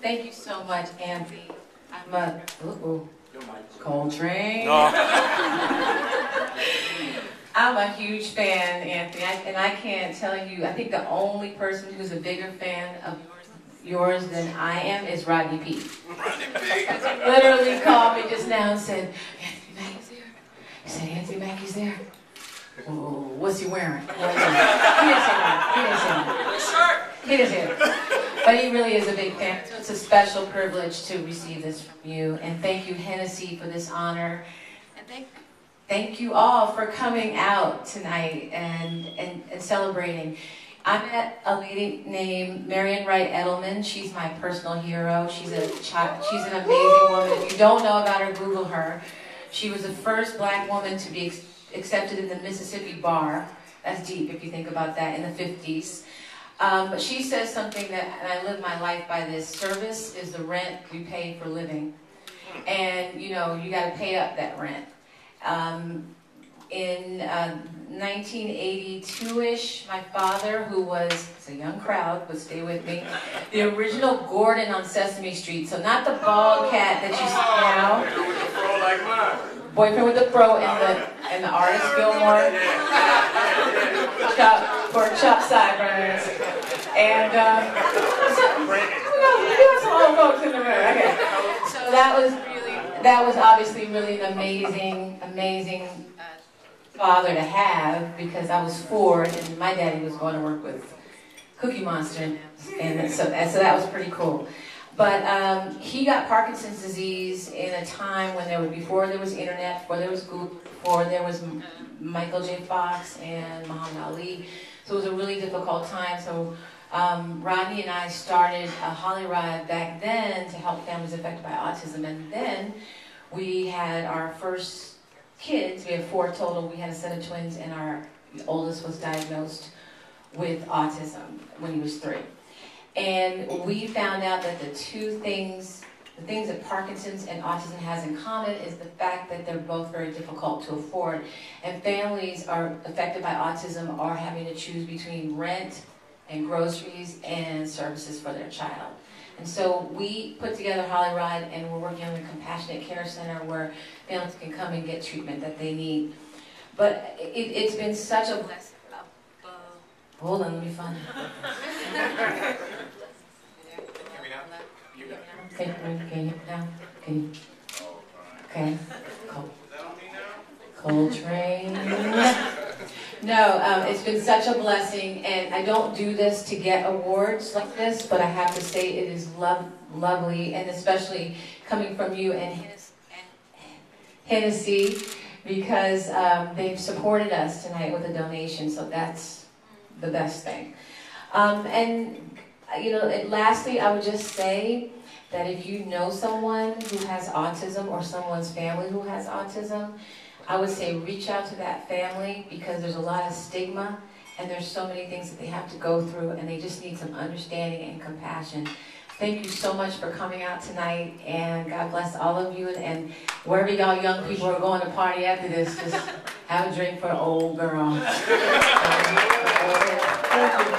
Thank you so much, Anthony. I'm a Coltrane. No. I'm a huge fan, Anthony, and I can't tell you. I think the only person who's a bigger fan of yours than I am is Rodney Peete. Literally called me just now and said, "Anthony Mackie's there." He said, "Anthony Mackie's there. Well, what's he wearing?" He didn't say that. He didn't say that. But he really is a big fan. So it's a special privilege to receive this from you. And thank you, Hennessy, for this honor. And thank you all for coming out tonight and celebrating. I met a lady named Marian Wright Edelman. She's my personal hero. She's an amazing woman. If you don't know about her, Google her. She was the first black woman to be accepted in the Mississippi bar. That's deep if you think about that, in the 50s. But she says something that, and I live my life by this: service is the rent we pay for living. And, you know, you got to pay up that rent. In 1982-ish, my father, who was, it's a young crowd, but stay with me, the original Gordon on Sesame Street, so not the bald cat that you see now. Boyfriend with the fro like mine. Boyfriend with the fro and the artist Gilmore. Pork chop sideburns. And we got some old folks in the room. Okay. So that was obviously really an amazing father to have, because I was 4 and my daddy was going to work with Cookie Monster, and so that was pretty cool. But he got Parkinson's disease in a time when before there was internet, before there was Google, before there was Michael J. Fox and Muhammad Ali. So it was a really difficult time. So Rodney and I started a Holly Ride back then to help families affected by autism, and then we had our first kids. We had 4 total. We had a set of twins, and our oldest was diagnosed with autism when he was 3. And we found out that the things that Parkinson's and autism has in common is the fact that they're both very difficult to afford. And families are affected by autism are having to choose between rent and groceries and services for their child. And so we put together Holly Ride, and we're working on a compassionate care center where families can come and get treatment that they need. But it's been such a blessing. Hold on, let me find it. Okay, can you now? Can you? Okay. Coltrane. No, it's been such a blessing, and I don't do this to get awards like this, but I have to say it is lovely, and especially coming from you and Hennessy, because they've supported us tonight with a donation, so that's the best thing. And you know, lastly, I would just say that if you know someone who has autism or someone's family who has autism, I would say reach out to that family, because there's a lot of stigma and there's so many things that they have to go through, and they just need some understanding and compassion. Thank you so much for coming out tonight, and God bless all of you, and wherever y'all young people are going to party after this, just have a drink for an old girl. Thank you.